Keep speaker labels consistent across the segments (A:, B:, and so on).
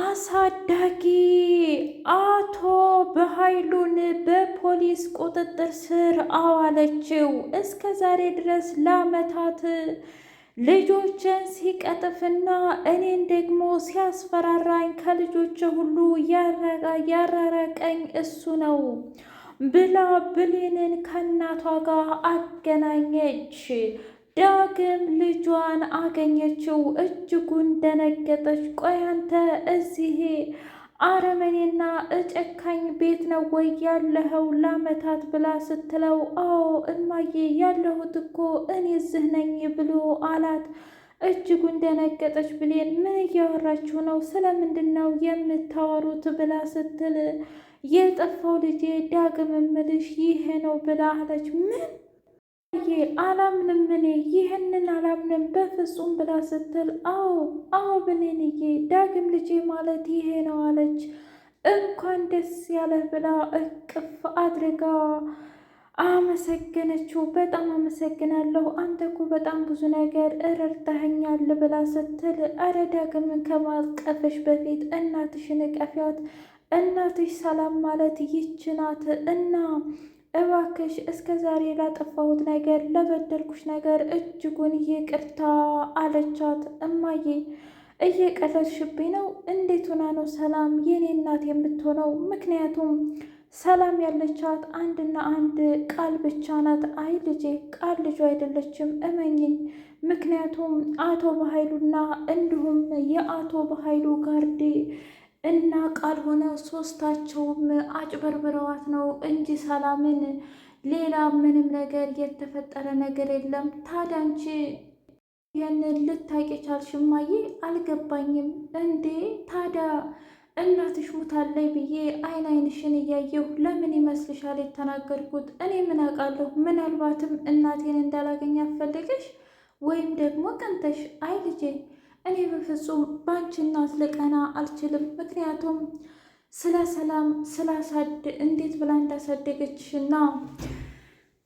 A: አሳዳጊ አቶ በኃይሉን በፖሊስ ቁጥጥር ስር አዋለችው። እስከ ዛሬ ድረስ ለዓመታት ልጆችን ሲቀጥፍና እኔን ደግሞ ሲያስፈራራኝ ከልጆች ሁሉ ያራራቀኝ እሱ ነው ብላ ብሌንን ከእናቷ ጋር አገናኘች። ዳግም ልጇን አገኘችው። እጅጉን ደነገጠች። ቆይ አንተ እዚህ አረመኔና እጨካኝ ቤት ነው ወይ ያለኸው ለዓመታት ብላ ስትለው፣ አዎ እማዬ ያለሁት እኮ እኔ እዚህ ነኝ ብሎ አላት። እጅጉን ደነገጠች። ብሌን ምን እያወራችሁ ነው? ስለምንድን ነው የምታወሩት? ብላ ስትል የጠፋው ልጄ ዳግም እምልሽ ይሄ ነው ብላ አለች። ምን አላምንም፣ እኔ ይህንን አላምንም በፍጹም ብላ ስትል፣ አዎ ብሌንዬ ዳግም ልጄ ማለት ይሄ ነው አለች። እንኳን ደስ ያለህ ብላ እቅፍ አድርጋ አመሰገነችው። በጣም አመሰግናለሁ፣ አንተ እኮ በጣም ብዙ ነገር ረድተኸኛል ብላ ስትል፣ አረ ዳግምን ከማቀፍሽ በፊት እናትሽን እቀፊያት፣ እናትሽ ሰላም ማለት ይች ናት እና እባክሽ እስከ ዛሬ ላጠፋሁት ነገር ለበደልኩሽ ነገር እጅጉን ይቅርታ አለቻት። እማዬ እየቀለድሽብኝ ነው? እንዴት ሆና ነው ሰላም የኔ እናት የምትሆነው? ምክንያቱም ሰላም ያለቻት አንድና አንድ ቃል ብቻ ናት። አይ ልጄ ቃል ልጁ አይደለችም እመኝኝ። ምክንያቱም አቶ በኃይሉና እንዲሁም የአቶ በኃይሉ ጋርዴ እና ቃል ሆነ ሶስታቸውም አጭበርብረዋት ነው እንጂ ሰላምን ሌላ ምንም ነገር የተፈጠረ ነገር የለም። ታዲያ አንቺ ይህንን ልታውቂ ቻልሽ እማዬ? አልገባኝም። እንዴ ታዲያ እናትሽ ሙታለይ ብዬ አይን አይንሽን እያየሁ ለምን ይመስልሻል የተናገርኩት? እኔ ምን አውቃለሁ? ምናልባትም እናቴን እንዳላገኝ ፈልገሽ ወይም ደግሞ ቀንተሽ። አይ ልጄ እኔ በፍጹም በአንቺ እናት ልቀና አልችልም። ምክንያቱም ስለ ሰላም እንዴት ብላ እንዳሳደገችሽና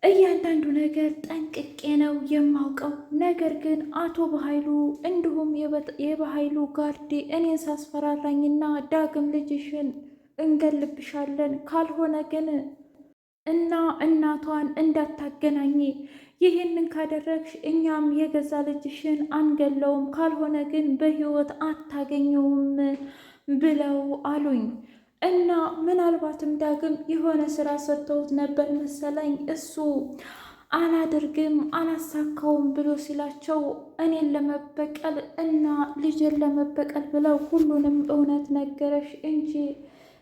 A: እያንዳንዱ ነገር ጠንቅቄ ነው የማውቀው። ነገር ግን አቶ በኃይሉ እንዲሁም የበኃይሉ ጋርዴ እኔን ሳስፈራራኝና ዳግም ልጅሽን እንገልብሻለን ካልሆነ ግን እና እናቷን እንዳታገናኝ ይህንን ካደረግሽ እኛም የገዛ ልጅሽን አንገለውም፣ ካልሆነ ግን በሕይወት አታገኘውም ብለው አሉኝ። እና ምናልባትም ዳግም የሆነ ስራ ሰጥተውት ነበር መሰለኝ እሱ አላደርግም አላሳካውም ብሎ ሲላቸው እኔን ለመበቀል እና ልጅን ለመበቀል ብለው ሁሉንም እውነት ነገረሽ እንጂ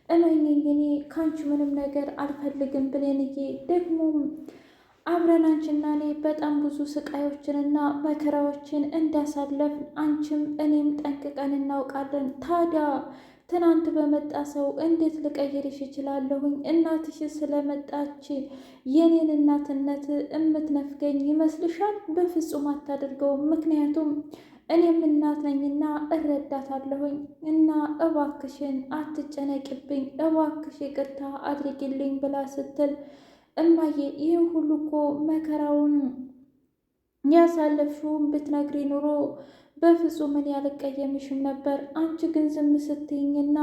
A: እመኝኝ እኔ ከአንቺ ምንም ነገር አልፈልግም ብሌንዬ። ደግሞም አብረን አንቺና እኔ በጣም ብዙ ስቃዮችንና መከራዎችን እንዳሳለፍ አንቺም እኔም ጠንቅቀን እናውቃለን። ታዲያ ትናንት በመጣ ሰው እንዴት ልቀይርሽ እችላለሁኝ? እናትሽ ስለመጣች የኔን እናትነት እምትነፍገኝ ይመስልሻል? በፍጹም አታደርገውም። ምክንያቱም እኔም እናት ነኝና እረዳታለሁኝ። እና እባክሽን አትጨነቂብኝ፣ እባክሽ ይቅርታ አድርጊልኝ ብላ ስትል እማዬ ይህን ሁሉ እኮ መከራውን ያሳለፍሽውን ብትነግሪ ኑሮ በፍጹም እኔ አልቀየምሽም ነበር። አንቺ ግን ዝም ስትይኝና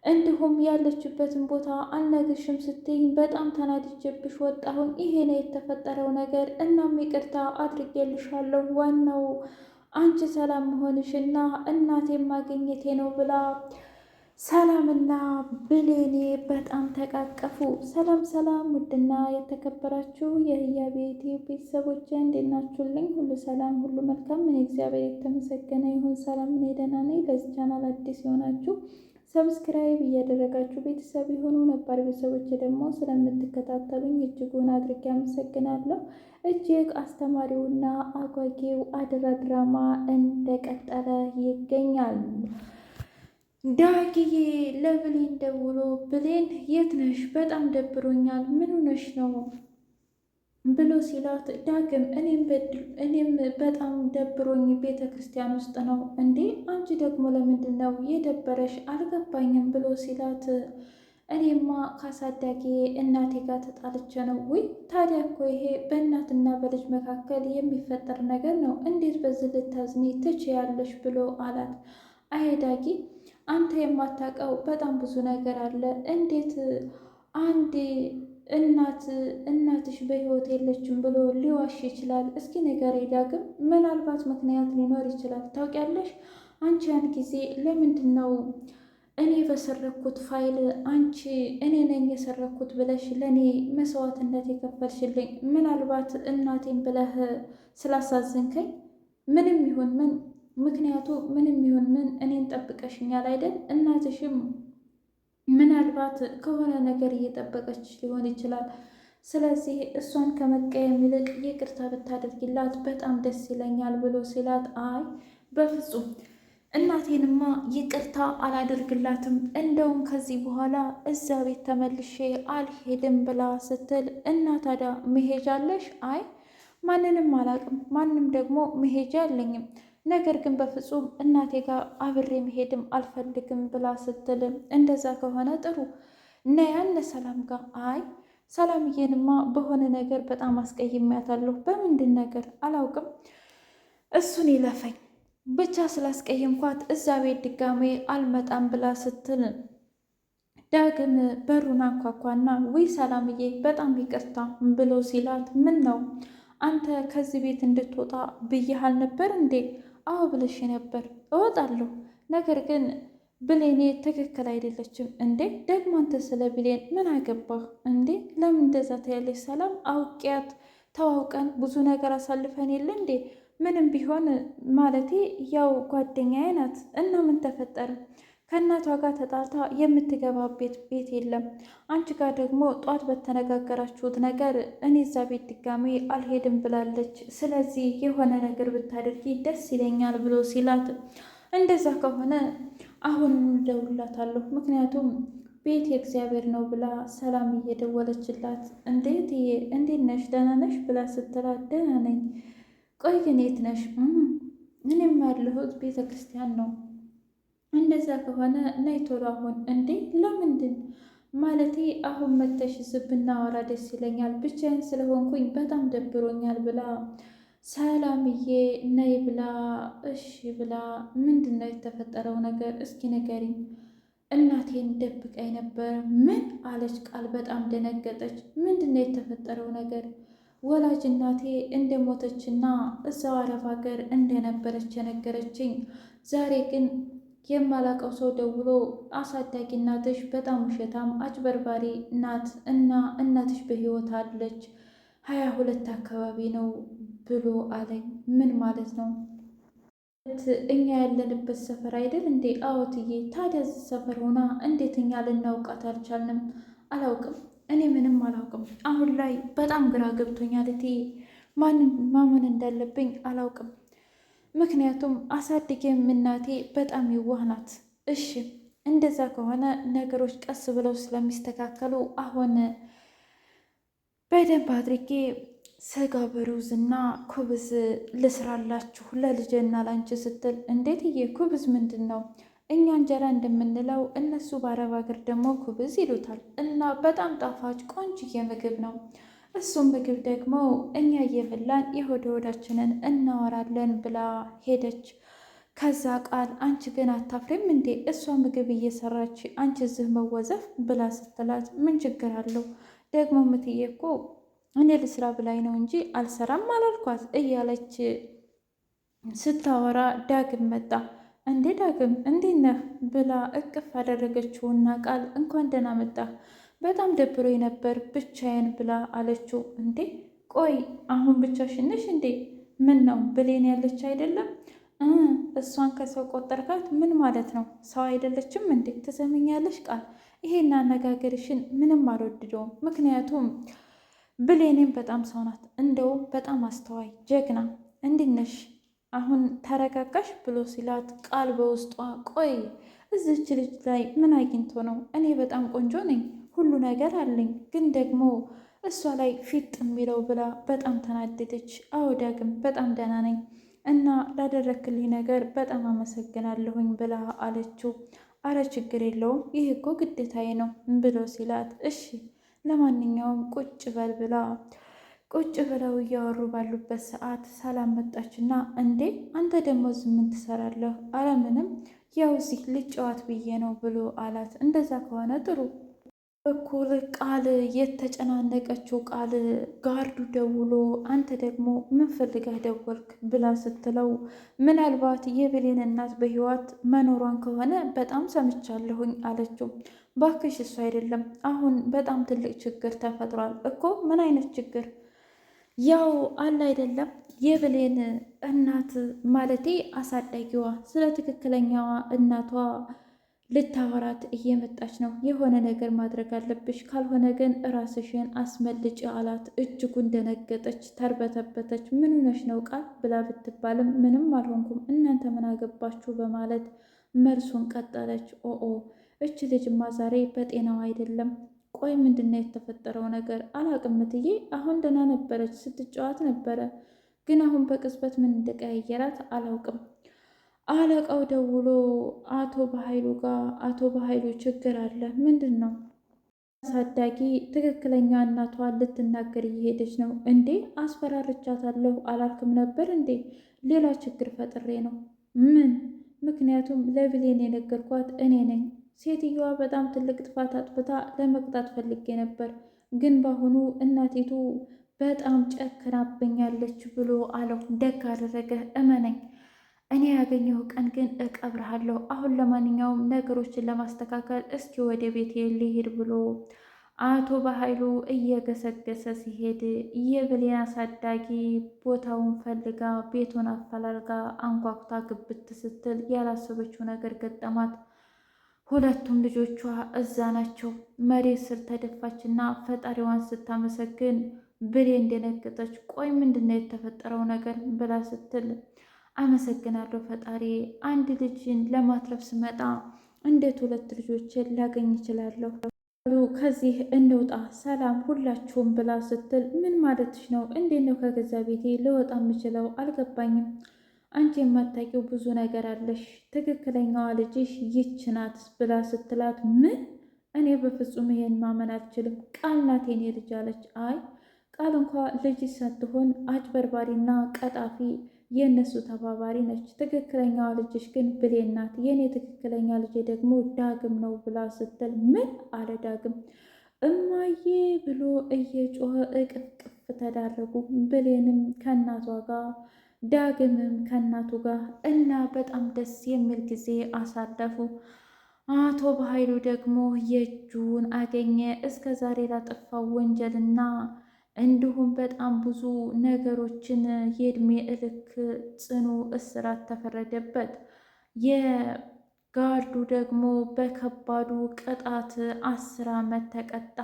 A: እንዲሁም ያለችበትን ቦታ አልነግርሽም ስትይኝ በጣም ተናድጄብሽ ወጣሁኝ። ይሄ ነው የተፈጠረው ነገር። እናም ይቅርታ አድርጌልሻለሁ። ዋናው አንቺ ሰላም መሆንሽና እናቴን ማግኘቴ ነው ብላ ሰላምና ብሌኔ በጣም ተቃቀፉ። ሰላም ሰላም! ውድና የተከበራችሁ የህያ ቤቴ ቤተሰቦች እንዴት ናችሁልኝ? ሁሉ ሰላም፣ ሁሉ መልካም። እኔ እግዚአብሔር የተመሰገነ ይሁን ሰላም፣ እኔ ደህና ነኝ። ለዚህ ቻናል አዲስ የሆናችሁ ሰብስክራይብ እያደረጋችሁ ቤተሰብ የሆኑ ነባር ቤተሰቦች ደግሞ ስለምትከታተሉኝ እጅጉን አድርጌ አመሰግናለሁ። እጅግ አስተማሪውና አጓጊው አደራ ድራማ እንደቀጠለ ይገኛል። ዳግዬ ለብሌን ደውሎ ብሌን የት ነሽ? በጣም ደብሮኛል። ምን ሆነሽ ነው ብሎ ሲላት፣ ዳግም እኔም በጣም ደብሮኝ ቤተ ክርስቲያን ውስጥ ነው። እንዴ አንቺ ደግሞ ለምንድን ነው የደበረሽ? አልገባኝም ብሎ ሲላት፣ እኔማ ካሳዳጊ እናቴ ጋር ተጣልቼ ነው። ውይ ታዲያ እኮ ይሄ በእናትና በልጅ መካከል የሚፈጠር ነገር ነው። እንዴት በዚህ ልታዝኒ ትችያለሽ? ብሎ አላት። አይ ዳጊ አንተ የማታውቀው በጣም ብዙ ነገር አለ። እንዴት አንዴ እናትሽ በሕይወት የለችም ብሎ ሊዋሽ ይችላል? እስኪ ንገረኝ ዳግም። ምናልባት ምክንያት ሊኖር ይችላል። ታውቂያለሽ፣ አንቺ ያን ጊዜ ለምንድን ነው እኔ በሰረኩት ፋይል አንቺ እኔ ነኝ የሰረኩት ብለሽ ለእኔ መስዋዕትነት የከፈልሽልኝ? ምናልባት እናቴን ብለህ ስላሳዘንከኝ ምንም ይሁን ምን፣ ምክንያቱ ምንም ይሁን ምን እኔን ጠብቀሽኛል አይደል? እናትሽም ምናልባት ከሆነ ነገር እየጠበቀች ሊሆን ይችላል። ስለዚህ እሷን ከመቀየም ይልቅ ይቅርታ ብታደርጊላት በጣም ደስ ይለኛል ብሎ ሲላት፣ አይ በፍጹም እናቴንማ ይቅርታ አላደርግላትም፣ እንደውም ከዚህ በኋላ እዛ ቤት ተመልሼ አልሄድም ብላ ስትል፣ እና ታዲያ መሄጃለሽ? አይ ማንንም አላቅም፣ ማንም ደግሞ መሄጃ የለኝም፣ ነገር ግን በፍጹም እናቴ ጋር አብሬ መሄድም አልፈልግም ብላ ስትል፣ እንደዛ ከሆነ ጥሩ ነይ እነ ሰላም ጋር። አይ ሰላምዬንማ በሆነ ነገር በጣም አስቀይሜያታለሁ። በምንድን ነገር አላውቅም፣ እሱን ይለፈኝ ብቻ ስላስቀየምኳት እዛ ቤት ድጋሜ አልመጣም ብላ ስትል፣ ዳግም በሩን አንኳኳና ውይ ሰላምዬ በጣም ይቅርታ ብሎ ሲላት፣ ምን ነው አንተ ከዚህ ቤት እንድትወጣ ብዬሃል ነበር እንዴ? አዎ ብለሽ ነበር። እወጣለሁ፣ ነገር ግን ብሌኔ ትክክል አይደለችም። እንዴ ደግሞ አንተ ስለ ብሌን ምን አገባህ እንዴ? ለምን እንደዛ ታያለሽ? ሰላም አውቂያት ተዋውቀን ብዙ ነገር አሳልፈን የለ እንዴ? ምንም ቢሆን ማለቴ ያው ጓደኛዬ ናት። እና ምን ተፈጠረ? ከእናቷ ጋር ተጣልታ የምትገባበት ቤት የለም። አንቺ ጋር ደግሞ ጧት በተነጋገራችሁት ነገር እኔ እዛ ቤት ድጋሜ አልሄድም ብላለች። ስለዚህ የሆነ ነገር ብታደርጊ ደስ ይለኛል ብሎ ሲላት፣ እንደዛ ከሆነ አሁን እደውልላታለሁ፣ ምክንያቱም ቤት የእግዚአብሔር ነው ብላ ሰላም እየደወለችላት፣ እንዴት ነሽ ደህና ነሽ ብላ ስትላት፣ ደህና ነኝ። ቆይ ግን የት ነሽ? እኔም ያለሁት ቤተ ክርስቲያን ነው። እንደዛ ከሆነ ነይ ቶሎ አሁን። እንዴ ለምንድን? ማለቴ አሁን መተሽ ብናወራ ደስ ይለኛል፣ ብቻዬን ስለሆንኩኝ በጣም ደብሮኛል ብላ ሰላምዬ ነይ ብላ እሺ ብላ፣ ምንድን ነው የተፈጠረው ነገር እስኪ ንገሪኝ። እናቴን ደብቃኝ ነበር። ምን አለች ቃል በጣም ደነገጠች። ምንድን ነው የተፈጠረው ነገር? ወላጅ እናቴ እንደሞተችና እዛው አረብ ሀገር እንደነበረች የነገረችኝ። ዛሬ ግን የማላቀው ሰው ደውሎ አሳዳጊ እናትሽ በጣም ውሸታም አጭበርባሪ ናት እና እናትሽ በሕይወት አለች 22 አካባቢ ነው ብሎ አለኝ። ምን ማለት ነው? እኛ ያለንበት ሰፈር አይደል እንዴ? አዎትዬ። ታዲያ እዚህ ሰፈር ሆና እንዴት እኛ ልናውቃት አልቻልንም? አላውቅም፣ እኔ ምንም አላውቅም። አሁን ላይ በጣም ግራ ገብቶኛል እቴ፣ ማንን ማመን እንዳለብኝ አላውቅም። ምክንያቱም አሳድጌም እናቴ በጣም የዋህ ናት። እሺ እንደዛ ከሆነ ነገሮች ቀስ ብለው ስለሚስተካከሉ አሁን በደንብ አድርጌ ስጋ በሩዝና ኩብዝ ልስራላችሁ ለልጄና ላንቺ ስትል፣ እንዴትዬ ኩብዝ ምንድን ነው? እኛ እንጀራ እንደምንለው እነሱ በአረብ ሀገር ደግሞ ኩብዝ ይሉታል እና በጣም ጣፋጭ ቆንጅዬ ምግብ ነው። እሱም ምግብ ደግሞ እኛ እየበላን የሆድ ሆዳችንን እናወራለን ብላ ሄደች። ከዛ ቃል አንቺ ግን አታፍሬም እንዴ? እሷ ምግብ እየሰራች አንቺ እዚህ መወዘፍ ብላ ስትላት፣ ምን ችግር አለው ደግሞ ምትዬ እኮ እኔ ልስራ ብላኝ ነው እንጂ አልሰራም አላልኳት እያለች ስታወራ ዳግም መጣ። እንዴ ዳግም እንዴት ነህ ብላ እቅፍ አደረገችውና ቃል እንኳን ደህና መጣህ፣ በጣም ደብሮኝ ነበር ብቻዬን ብላ አለችው። እንዴ ቆይ አሁን ብቻሽን ነሽ እንዴ? ምን ነው ብሌን ያለች አይደለም? እሷን ከሰው ቆጠርካት? ምን ማለት ነው? ሰው አይደለችም እንዴ? ትሰምኛለሽ ቃል፣ ይሄን አነጋገርሽን ምንም አልወድደውም። ምክንያቱም ብሌኔም በጣም ሰው ናት፣ እንደውም በጣም አስተዋይ ጀግና። እንዴት ነሽ አሁን ተረጋጋሽ ብሎ ሲላት ቃል በውስጧ ቆይ እዚች ልጅ ላይ ምን አግኝቶ ነው? እኔ በጣም ቆንጆ ነኝ፣ ሁሉ ነገር አለኝ፣ ግን ደግሞ እሷ ላይ ፊት የሚለው ብላ በጣም ተናደደች። አዎ ዳግም በጣም ደህና ነኝ እና ላደረክልኝ ነገር በጣም አመሰግናለሁኝ ብላ አለችው። አረ ችግር የለውም ይህ እኮ ግዴታዬ ነው ብሎ ሲላት እሺ ለማንኛውም ቁጭ በል ብላ ቁጭ ብለው እያወሩ ባሉበት ሰዓት ሰላም መጣችና እንዴ አንተ ደግሞ እዚህ ምን ትሰራለህ? አረ ምንም ያው እዚህ ልጨዋት ብዬ ነው ብሎ አላት። እንደዛ ከሆነ ጥሩ። በኩል ቃል የተጨናነቀችው ቃል ጋርዱ ደውሎ አንተ ደግሞ ምን ፈልገህ ደወልክ ብላ ስትለው ምናልባት የብሌን እናት በህይወት መኖሯን ከሆነ በጣም ሰምቻለሁኝ አለችው። ባክሽ እሱ አይደለም፣ አሁን በጣም ትልቅ ችግር ተፈጥሯል እኮ። ምን አይነት ችግር? ያው አለ አይደለም የብሌን እናት ማለቴ አሳዳጊዋ ስለ ትክክለኛዋ እናቷ ልታወራት እየመጣች ነው። የሆነ ነገር ማድረግ አለብሽ፣ ካልሆነ ግን ራስሽን አስመልጭ አላት። እጅጉን ደነገጠች፣ ተርበተበተች። ምን ሆነሽ ነው ቃል ብላ ብትባልም ምንም አልሆንኩም እናንተ ምን አገባችሁ በማለት መልሱን ቀጠለች። ኦኦ እች ልጅማ ዛሬ በጤናዋ አይደለም። ቆይ ምንድነው የተፈጠረው ነገር? አላቅም እትዬ፣ አሁን ደህና ነበረች፣ ስትጫወት ነበረ፣ ግን አሁን በቅጽበት ምን እንደቀያየራት አላውቅም። አለቃው ደውሎ አቶ በኃይሉ ጋር አቶ በኃይሉ ችግር አለ። ምንድን ነው? አሳዳጊ ትክክለኛ እናቷን ልትናገር እየሄደች ነው። እንዴ አስፈራርቻታለሁ አላልክም ነበር እንዴ? ሌላ ችግር ፈጥሬ ነው። ምን? ምክንያቱም ለብሌን የነገርኳት እኔ ነኝ። ሴትየዋ በጣም ትልቅ ጥፋት አጥፍታ ለመቅጣት ፈልጌ ነበር፣ ግን በአሁኑ እናቲቱ በጣም ጨክናብኛለች ብሎ አለው። ደግ አደረገ፣ እመነኝ። እኔ ያገኘሁ ቀን ግን እቀብርሃለሁ። አሁን ለማንኛውም ነገሮችን ለማስተካከል እስኪ ወደ ቤት ልሄድ ብሎ አቶ በኃይሉ እየገሰገሰ ሲሄድ የብሌን አሳዳጊ ቦታውን ፈልጋ ቤቱን አፈላልጋ አንኳኩታ ግብት ስትል ያላሰበችው ነገር ገጠማት። ሁለቱም ልጆቿ እዛ ናቸው። መሬት ስር ተደፋችና ፈጣሪዋን ስታመሰግን ብሌን ደነገጠች። ቆይ ምንድነው የተፈጠረው ነገር ብላ ስትል አመሰግናለሁ ፈጣሪ፣ አንድ ልጅን ለማትረፍ ስመጣ እንዴት ሁለት ልጆችን ላገኝ እችላለሁ? ከዚህ እንውጣ ሰላም ሁላችሁም ብላ ስትል ምን ማለትሽ ነው? እንዴት ነው ከገዛ ቤቴ ልወጣ የምችለው? አልገባኝም። አንቺ የማታውቂው ብዙ ነገር አለሽ። ትክክለኛዋ ልጅሽ ይች ናት ብላ ስትላት ምን? እኔ በፍጹም ይሄን ማመን አልችልም። ቃል ናት የኔ ልጅ አለች። አይ ቃል እንኳ ልጅ ሳትሆን አጭበርባሪና ቀጣፊ የእነሱ ተባባሪ ነች። ትክክለኛዋ ልጅሽ ግን ብሌን ናት። የእኔ ትክክለኛ ልጄ ደግሞ ዳግም ነው ብላ ስትል ምን አለ ዳግም? እማዬ ብሎ እየጮኸ እቅፍቅፍ ተዳረጉ። ብሌንም ከእናቷ ጋር ዳግምም ከእናቱ ጋር እና በጣም ደስ የሚል ጊዜ አሳለፉ። አቶ በኃይሉ ደግሞ የእጁን አገኘ። እስከ ዛሬ ላጠፋው ወንጀልና እንዲሁም በጣም ብዙ ነገሮችን የእድሜ ልክ ጽኑ እስራት ተፈረደበት። የጋርዱ ደግሞ በከባዱ ቅጣት 10 ዓመት ተቀጣ።